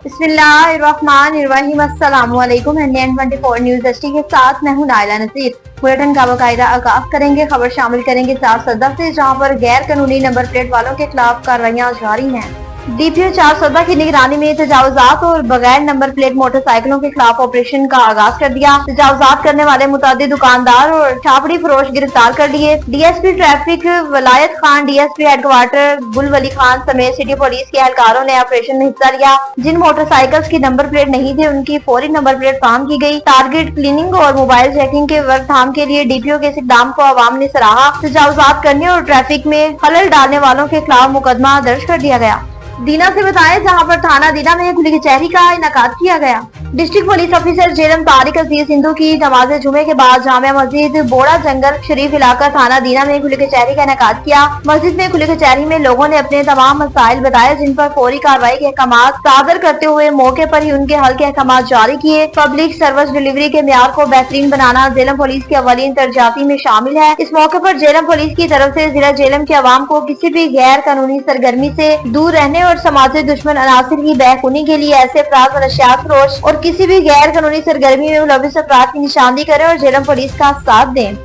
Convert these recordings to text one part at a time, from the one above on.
बिस्मिल्लाहिर्रहमानिर्रहीम। अस्सलामु अलैकुम। NN24 न्यूज़ एचडी के साथ मैं हूं नाइला नसीर। बुलेटिन का बाकायदा आगाज करेंगे। खबर शामिल करेंगे 4 सदर से, जहां पर गैर कानूनी नंबर प्लेट वालों के खिलाफ कार्रवाइयां जारी हैं। DPO 4 सदर की निगरानी में तजावुजात और बगैर नंबर प्लेट मोटरसाइकिलों के खिलाफ ऑपरेशन का आगाज कर दिया। तजावुजात करने वाले मुतादिद दुकानदार और छापड़ी फरोश गिरफ्तार कर लिए। DSP traffic Wilayat Khan, DSP headquarter Gulwali Khan समेत सिटी पुलिस के एहलकारों ने ऑपरेशन में हिस्सा लिया। जिन मोटरसाइकिल्स की नंबर प्लेट नहीं थे, उनकी फौरी नंबर प्लेट फार्म की गई। टारगेट क्लीनिंग और मोबाइल चेकिंग के रोकथाम के लिए DPO के इस इक़दाम को आवाम ने सराहा। तजावुजात करने और ट्रैफिक में खलल डालने वालों के खिलाफ मुकदमा दर्ज कर दिया गया। दीना से बताएं, जहां पर थाना दीना में खुली कचहरी का इनेकाद किया गया। District police officer Jhelum Tariq Aziz Sindhu की नमाज जुमे के बाद जामिया मस्जिद बोड़ा जंगल शरीफ इलाका थाना दीना में खुली कचहरी का इनेकाद किया। मस्जिद में खुली कचहरी में लोगों ने अपने तमाम मसाइल बताए, जिन पर फौरी कार्रवाई के अहकाम सादर करते हुए मौके पर ही उनके हल के अहकाम जारी किए। पब्लिक सर्विस डिलीवरी के म्यार को बेहतरीन बनाना जेलम पुलिस की अवलीन तरजाती में शामिल है। इस मौके पर जेलम पुलिस की तरफ से जिला जेलम के अवाम को किसी भी गैर कानूनी सरगर्मी से दूर रहने और समाजी दुश्मन अनासिर की बहकूनी के लिए ऐसे अफराद व नशियात फरोश और किसी भी गैर कानूनी सरगर्मी में मुलविस अफराद की निशानदी करें और जेलम पुलिस का साथ दें।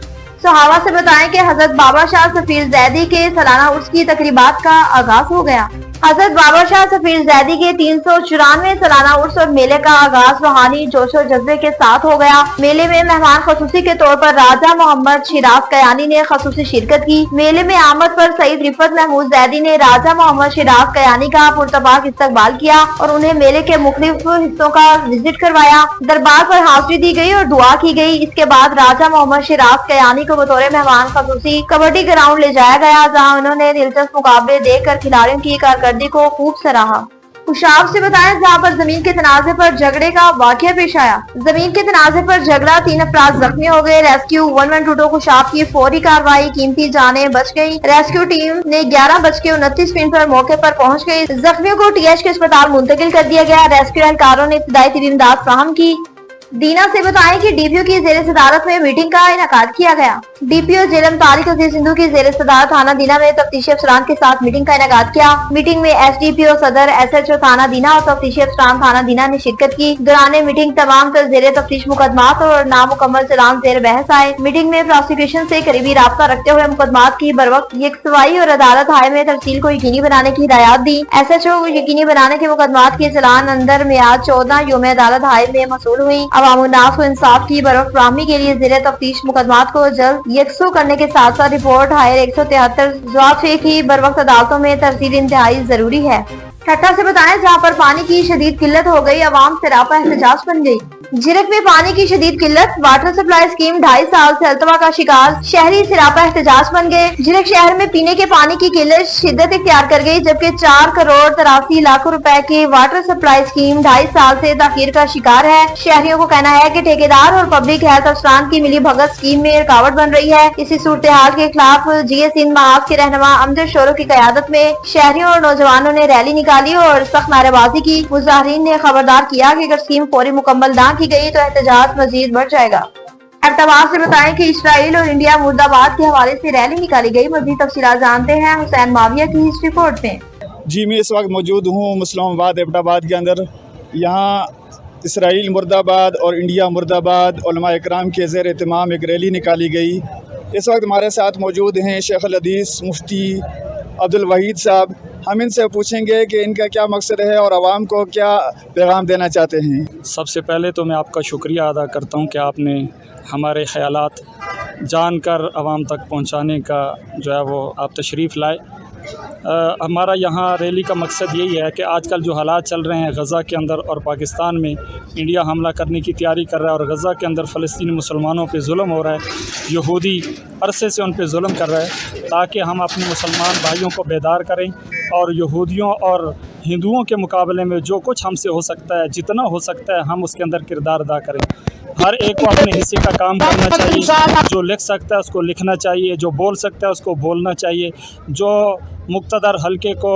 सहावा से बताएं कि हजरत बाबा शाह सफीर जैदी के सालाना उर्स की तकरीबात का आगाज हो गया। हजरत बाबा शाह सफीर जैदी के 394 सालाना उर्स और मेले का आगाज रूहानी जोश और जज्बे के साथ हो गया। मेले में मेहमान खसूसी के तौर पर राजा मोहम्मद शिराज कयानी ने खसूसी शिरकत की। मेले में आमद पर सईद रिफत महमूद जैदी ने राजा मोहम्मद शिराज कयानी का पुरतबाक इस्तकबाल किया और उन्हें मेले के मुख्तलिफ हिस्सों का विजिट करवाया। दरबार पर हाजिरी दी गई और दुआ की गई। इसके बाद राजा मोहम्मद शिराज कयानी को बतौर मेहमान खसूसी कबड्डी ग्राउंड ले जाया गया, जहाँ उन्होंने दिलचस्प मुकाबले देखकर खिलाड़ियों की कारकर्दगी को खूब सराहा। खुशाब से बताएं, जहां पर जमीन के तनाजे पर झगड़े का वाकया पेश आया। जमीन के तनाजे पर झगड़ा, 3 अफराद जख्मी हो गए। रेस्क्यू 112 खुशाब की फौरी कार्रवाई, कीमती जानें बच गई। रेस्क्यू टीम ने 11:29 पर मौके पर पहुंच गई। जख्मियों को TH के अस्पताल मुंतकिल कर दिया गया। रेस्क्यू एहलकारों ने इब्तदाई तबी इमदाद फराहम की। दीना से बताएं कि DPO की जेर सदारत में मीटिंग का इनेकाद किया गया। DPO जेलम तारिक अजीज सिंधु की जेर सदारत थाना दीना में तफ्तीशी अफसरान के साथ मीटिंग का इनेकाद किया। मीटिंग में SDPO सदर, SHO थाना दीना और तफ्तीशी अफसरान थाना दीना ने शिरकत की। दौरान मीटिंग तमाम तर जेर तफ्तीश मुकदमात और नामुकम्मल चलान जेर बहस आए। मीटिंग में प्रोसिक्यूशन से करीबी राब्ता रखते हुए मुकदमात की बर वक्त यकसवाई और अदालत हाय में तरसील को यकीनी बनाने की हिदायत दी। SHO को यकीनी बनाने के मुकदमात के चलान अंदर मियाद 14 योम अदालत हाय में मसूल हुई। अवामुन्नास को इंसाफ की बरवक्त फराहमी के लिए ज़ेरे तफ्तीश मुकदमात को जल्द यकसू करने के साथ साथ रिपोर्ट हायर 173 जवाब की बरवक्त अदालतों में तरसील इंतहाई जरूरी है। ठट्टा से बताएं, जहां पर पानी की शदीद किल्लत हो गई, अवाम सरापा एहतजाज बन गई। झिरक में पानी की शदीद किल्लत, वाटर सप्लाई स्कीम 2.5 साल से अल्तवा का शिकार, शहरी सरापा एहतजाज बन गए। झिरक शहर में पीने के पानी की किल्लत शिद्दत इख्तियार कर गई, जबकि 4 करोड़ 83 लाख रुपए की वाटर सप्लाई स्कीम 2.5 साल से ताखीर का शिकार है। शहरियों को कहना है कि ठेकेदार और पब्लिक हेल्थ अफसरान की मिली भगत स्कीम में रुकावट बन रही है। इसी सूरत हाल के खिलाफ GS सिंध महाज के रहनुमा अमजद शोरो की क़यादत में शहरियों और नौजवानों ने रैली निकाली और सख्त नारेबाजी की। मुजाहिरीन ने खबरदार किया कि अगर स्कीम फौरी मुकम्मल न की गई तो एहतजाज मजीद बढ़ जाएगा। अब्ताबाद से बताएं कि इसराइल और इंडिया मुर्दाबाद के हवाले से रैली निकाली गई। मजीद तफसीलात जानते हैं हुसैन माविया की इस रिपोर्ट में। जी, मैं इस वक्त मौजूद हूँ मुस्लिमाबाद अब्ताबाद के अंदर। यहाँ इसराइल मुर्दाबाद और इंडिया मुर्दाबाद उलमा इकराम के ज़ेर एहतमाम एक रैली निकाली गई। इस वक्त हमारे साथ मौजूद हैं शेख अल हदीस मुफ्ती अब्दुल वहीद साहब। हम इनसे पूछेंगे कि इनका क्या मकसद है और आवाम को क्या पैगाम देना चाहते हैं। सबसे पहले तो मैं आपका शुक्रिया अदा करता हूँ कि आपने हमारे ख़यालात जानकर आवाम तक पहुँचाने का जो है वो आप तशरीफ़ लाए। हमारा यहाँ रैली का मकसद यही है कि आजकल जो हालात चल रहे हैं गज़ा के अंदर और पाकिस्तान में, इंडिया हमला करने की तैयारी कर रहा है और गज़ा के अंदर फ़लस्तीनी मुसलमानों पे जुल्म हो रहा है, यहूदी अरसे से उन पे जुल्म कर रहा है, ताकि हम अपने मुसलमान भाइयों को बेदार करें और यहूदियों और हिंदुओं के मुकाबले में जो कुछ हमसे हो सकता है, जितना हो सकता है हम उसके अंदर किरदार अदा करें। हर एक को अपने हिस्से का काम करना चाहिए। जो लिख सकता है उसको लिखना चाहिए, जो बोल सकता है उसको बोलना चाहिए, जो मुक़्तदर हल्के को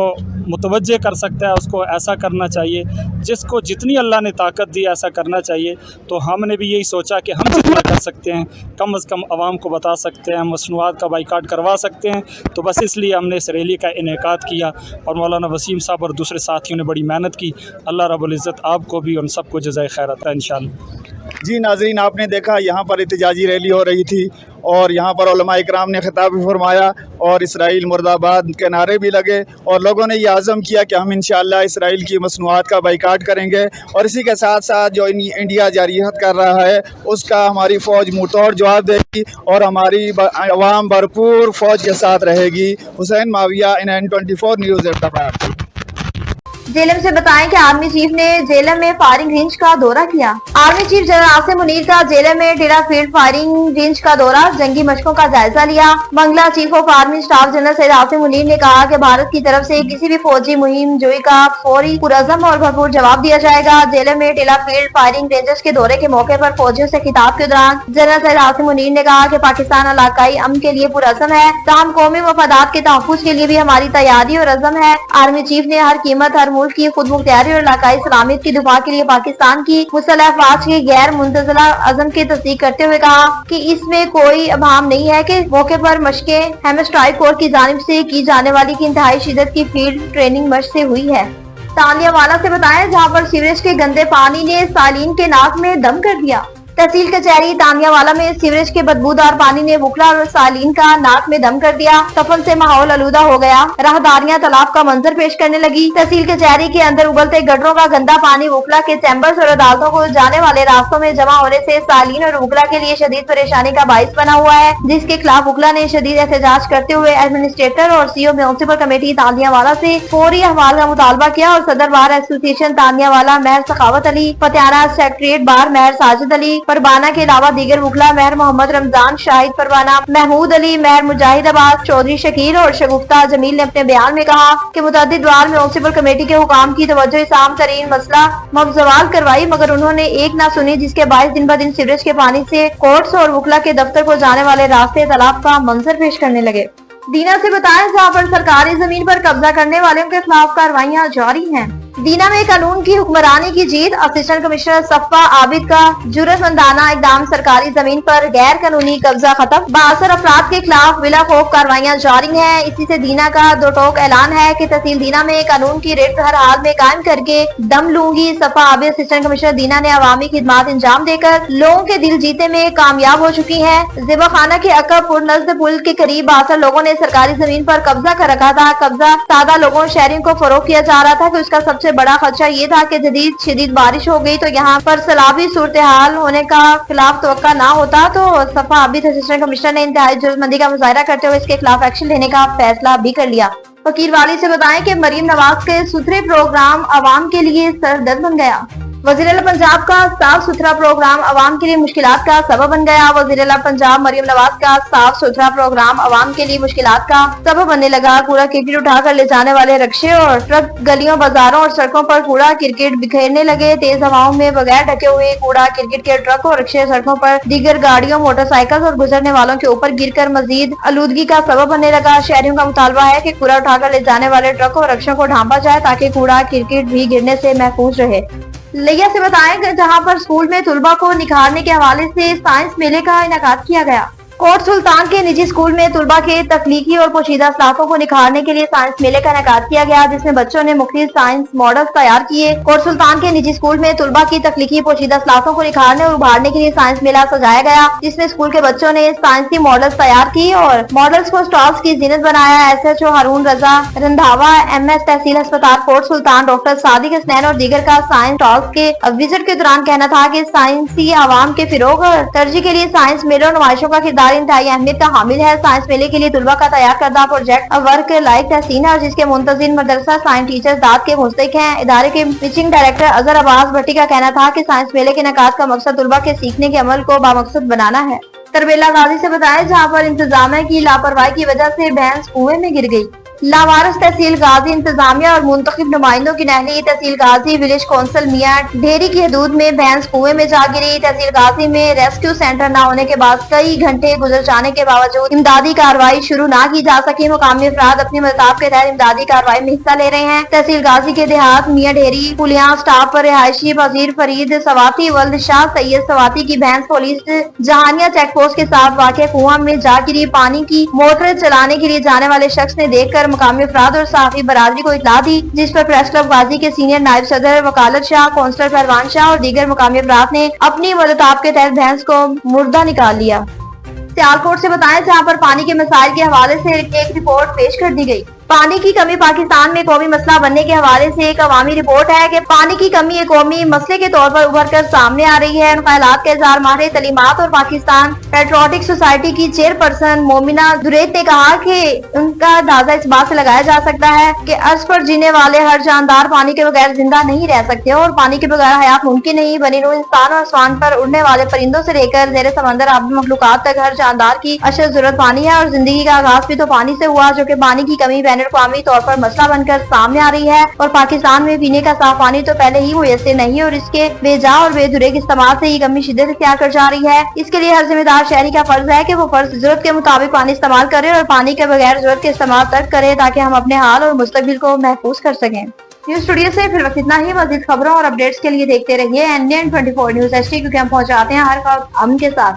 मुतवज्जे कर सकता है उसको ऐसा करना चाहिए, जिसको जितनी अल्लाह ने ताकत दी ऐसा करना चाहिए। तो हमने भी यही सोचा कि हम जितना कर सकते हैं कम अज़ कम आवाम को बता सकते हैं, मसनूआत का बाइकाट करवा सकते हैं। तो बस इसलिए हमने इस रैली का इनेकाद किया और मौलाना वसीम साहब और दूसरे साथियों ने बड़ी मेहनत की। अल्लाह रब्बुल इज़्ज़त आपको भी उन सबको जज़ाए खैर अता है इंशाअल्लाह। जी नाज़रीन, आपने देखा यहाँ पर एहतजाजी रैली हो रही थी और यहाँ पर उलमा इकराम ने खिताब भी फरमाया और इसराइल मुर्दाबाद के नारे भी लगे और लोगों ने ये आज़म किया कि हम इंशाअल्लाह इसराइल की मसनूआत का बाइकाट करेंगे और इसी के साथ साथ जो इंडिया जारियत कर रहा है उसका हमारी फ़ौज मुँहतोड़ जवाब देगी और हमारी अवाम भरपूर फ़ौज के साथ रहेगी। Hussain Mavia, NN24 news Hyderabad. JLM से बताएं कि आर्मी चीफ ने जेएलएम में फायरिंग रेंज का दौरा किया। Army chief general Asim Munir का जेएलएम में डेरा फील्ड फायरिंग रेंज का दौरा, जंगी मशकों का जायजा लिया। बंगला chief of army staff general Syed Asim Munir ने कहा कि भारत की तरफ से किसी भी फौजी मुहिम जोई का फौरी पुरअज़म और भरपूर जवाब दिया जाएगा। जेएलएम में डेरा फील्ड फायरिंग रेंजर्स के दौरे के मौके पर फौजियों से खिताब के दौरान जनरल सैयद आसिम मुनीर ने कहा कि पाकिस्तान इलाकाई अमन के लिए पुरअज़म है, ताहम कौमी मफादात के तहफ़्फ़ुज़ के लिए भी हमारी तैयारी और अज़म है। आर्मी चीफ ने हर कीमत हर मुल्क की खुद मुख्तियारी और इलाकाई सलामियत की दिफा के लिए पाकिस्तान की मुसल्लह अफ़वाज के गैर मुंतज़िला अज़म की तस्दीक करते हुए कहा कि इसमें कोई अभाम नहीं है कि मौके पर मशकें हेमर स्ट्राइक कोर की जानिब से की जाने वाली की इंतहाई शिद्दत की फील्ड ट्रेनिंग मशक से हुई है। तानियावाला से बताया, जहाँ पर सीवरेज के गंदे पानी ने सालीन के नाक में दम कर दिया। तहसील कचहरी तानियावाला में सीवरेज के बदबूदार पानी ने बुखला और सालीन का नाक में दम कर दिया। तफन से माहौल आलूदा हो गया, राहदारियां तालाब का मंजर पेश करने लगी। तहसील कचहरी के अंदर उबलते गटरों का गंदा पानी बुखला के चैम्बर्स और अदालतों को जाने वाले रास्तों में जमा होने से सालीन और बुखला के लिए शदीद परेशानी का बाइस बना हुआ है, जिसके खिलाफ बुखला ने शदीद एहतजाज करते हुए एडमिनिस्ट्रेटर और सीओ म्युनिसिपल कमेटी तानियावाला से फौरी अहवाल का मुतालबा किया और सदर बार एसोसिएशन तानियावाला मेहर सखावत अली, पटियाला सेक्रेटरीट बार मेहर साजिद अली परवाना के अलावा दीगर वकला मेहर मोहम्मद रमजान, शाहिद परवाना, महमूद अली, मेहर मुजाहिदाबाद, चौधरी शकील और शगुफ्ता जमील ने अपने बयान में कहा कि मुतअद्दिद बार म्युनिसिपल कमेटी के हुकाम की तवज्जो इस आम तरीन मसला मबज़वाल करवाई, मगर उन्होंने एक ना सुनी, जिसके बायस दिन ब दिन सीवरेज के पानी से कोर्ट्स और वकला के दफ्तर को जाने वाले रास्ते तालाब का मंजर पेश करने लगे। दीना से बताया, जहाँ पर सरकारी जमीन पर कब्जा करने वालों के खिलाफ कार्रवाइयाँ जारी हैं। दीना में कानून की हुक्मरानी की जीत, असिस्टेंट कमिश्नर सफ़ा आबिद का जुर्मंदाना इकदाम, सरकारी जमीन पर गैर कानूनी कब्जा खत्म, बासर अफराद के खिलाफ बिला खौफ कार्रवाइयाँ जारी हैं। इसी से दीना का दो टोक ऐलान है कि तहसील दीना में कानून की रेट हर हाल में कायम करके दम लूंगी। सफ़ा आबिद असिस्टेंट कमिश्नर दीना ने अवामी खिदमात इंजाम देकर लोगों के दिल जीते में कामयाब हो चुकी है। ज़िबा खाना के अकबपुर नज़द पुल के करीब बासर लोगों ने सरकारी जमीन पर कब्जा कर रखा था। कब्जा सादा लोगों शहरियों को फरोख्त किया जा रहा था कि उसका सबसे बड़ा खदशा ये था कि शदीद बारिश हो गई तो यहाँ पर सैलाबी सूरत हाल होने का खिलाफ तवक्का ना होता, तो सफ़ा आबिद असिस्टेंट कमिश्नर ने इंतहाई जरूरतमंदी का मुजाहरा करते हुए इसके खिलाफ एक्शन लेने का फैसला भी कर लिया। वकील वाली से बताएं कि मरियम नवाज के सुथरे प्रोग्राम आवाम के लिए सरदर्द बन गया। वज़ीर आला पंजाब का साफ सुथरा प्रोग्राम अवाम के लिए मुश्किलात का सबब बन गया। वज़ीर आला पंजाब मरियम नवाज का साफ सुथरा प्रोग्राम अवाम के लिए मुश्किलात का सबब बनने लगा। कूड़ा क्रिकेट उठाकर ले जाने वाले रक्शे और ट्रक गलियों, बाजारों और सड़कों पर कूड़ा क्रिकेट बिखेरने लगे। तेज हवाओं में बगैर ढके हुए कूड़ा क्रिकेट के ट्रक और रक्शे सड़कों पर दीगर गाड़ियों, मोटरसाइकिल और गुजरने वालों के ऊपर गिरकर मजीद आलूदगी का सबब बनने लगा। शहरियों का मुतालबा है कि कूड़ा उठाकर ले जाने वाले ट्रक और रक्षों को ढांपा जाए ताकि कूड़ा क्रिकेट भी गिरने से महफूज रहे। लिया से बताएं कि जहां पर स्कूल में तुलबा को निखारने के हवाले से साइंस मेले का इनेकाद किया गया। कोट सुल्तान के निजी स्कूल में तुलबा के तख्लीकी और पोशीदा सलाहियतों को निखारने के लिए साइंस मेले का इनेकाद किया गया, जिसमें बच्चों ने मुख्तलिफ साइंस मॉडल्स तैयार किए। कोट सुल्तान के निजी स्कूल में तुलबा की तख्लीकी पोशीदा सलाहियतों को निखारने और उभारने के लिए साइंस मेला सजाया गया, जिसमें स्कूल के बच्चों ने साइंसी मॉडल्स तैयार की और मॉडल्स को स्टॉल्स की जीनत बनाया। SHO हारून रजा रंधावा, MS तहसील अस्पताल कोट सुल्तान डॉक्टर सादिक हसनैन और दीगर का साइंस स्टॉल्स के विजिट के दौरान कहना था कि साइंसी आवाम के फिरोग और तरजीह के लिए साइंस मेलों और नुमाइशों का किरदार इंतहाई अहमियत का हामिल है। साइंस मेले के लिए तुलबा का तैयार करदा प्रोजेक्ट वर्क लाइक तहसीन है और जिसके मुंतजिम मदरसा साइंस टीचर्स दाद के मुस्तक हैं। इदारे के टीचिंग डायरेक्टर अजहर अब्बास भट्टी का कहना था कि साइंस मेले के इनेकाद का मकसद तुलबा के सीखने के अमल को बामकसद बनाना है। तरबेला गाजी से बताया, जहाँ पर इंतजामिया की लापरवाही की वजह से भैंस कुएं में गिर गई। लावारिस तहसील गाजी इंतजामिया और मुंतखब नुमाइंदों की नहली तहसील गाजी विलेज कौंसिल मियां ढेरी की हदूद में भैंस कुएं में जा गिरी। तहसील गाजी में रेस्क्यू सेंटर न होने के बाद कई घंटे गुजर जाने के बावजूद इमदादी कार्रवाई शुरू न की जा सकी। मुकामी अफराद अपनी मदद के तहत इमदादी कार्रवाई में हिस्सा ले रहे हैं। तहसील गाजी के देहात मियां ढेरी पुलिया स्टाफ पर रिहायशी वजीर फरीद सवाती वल्द शाह सैयद सवाती की भैंस पुलिस जहानिया चेक पोस्ट के साथ वाक़ कुआं में जा गिरी। पानी की मोटर चलाने के लिए जाने वाले शख्स ने देखकर मुकामी अफराद और सहाफी बरादरी को इत्तला दी, जिस पर प्रेस क्लब गाजी के सीनियर नायब सदर वकालत शाह, काउंसलर पहलवान शाह और दीगर मुकामी अफराद ने अपनी मदद के तहत भैंस को मुर्दा निकाल लिया। सियालकोट से बताएं, जहां पर पानी के मसाइल के हवाले से एक रिपोर्ट पेश कर दी गई। पानी की कमी पाकिस्तान में कौमी मसला बनने के हवाले से एक अवामी रिपोर्ट है कि पानी की कमी एक कौमी मसले के तौर पर उभर कर सामने आ रही है। इन ख्यालात का इजहार माहिर तलीमात और पाकिस्तान पेट्रियोटिक सोसाइटी की चेयरपर्सन मोमिना दुरैत ने कहा कि उनका अंदाजा इस बात से लगाया जा सकता है कि अर्ज पर जीने वाले हर जानदार पानी के बगैर जिंदा नहीं रह सकते और पानी के बगैर हयात मुमकिन नहीं बनी। इंसान और आसमान पर उड़ने वाले परिंदों से लेकर जेर समंदर आबी मखलूकात तक हर जानदार की अशद जरूरत पानी है और जिंदगी का आगाज भी तो पानी से हुआ, जो कि पानी की कमी बैनुल-अक़वामी तौर पर मसला बनकर सामने आ रही है। और पाकिस्तान में पीने का साफ पानी तो पहले ही मुयस्सर नहीं और इसके बेजा और बेधुरे के इस्तेमाल से ही कमी शिद्दत इख्तियार कर जा रही है। इसके लिए हर जिम्मेदार शहरी का फर्ज है कि वो फर्ज जरूरत के मुताबिक पानी इस्तेमाल करे और पानी के बगैर जरूरत के इस्तेमाल तक करे, ताकि हम अपने हाल और मुस्तकबिल को महफूज कर सकें। न्यूज स्टूडियो से फिर वक्त इतना ही। मज़ीद खबरों और अपडेट्स के लिए देखते रहिए NDN 24 न्यूज HD, क्योंकि हम पहुंचाते हैं हर खबर अमन के साथ।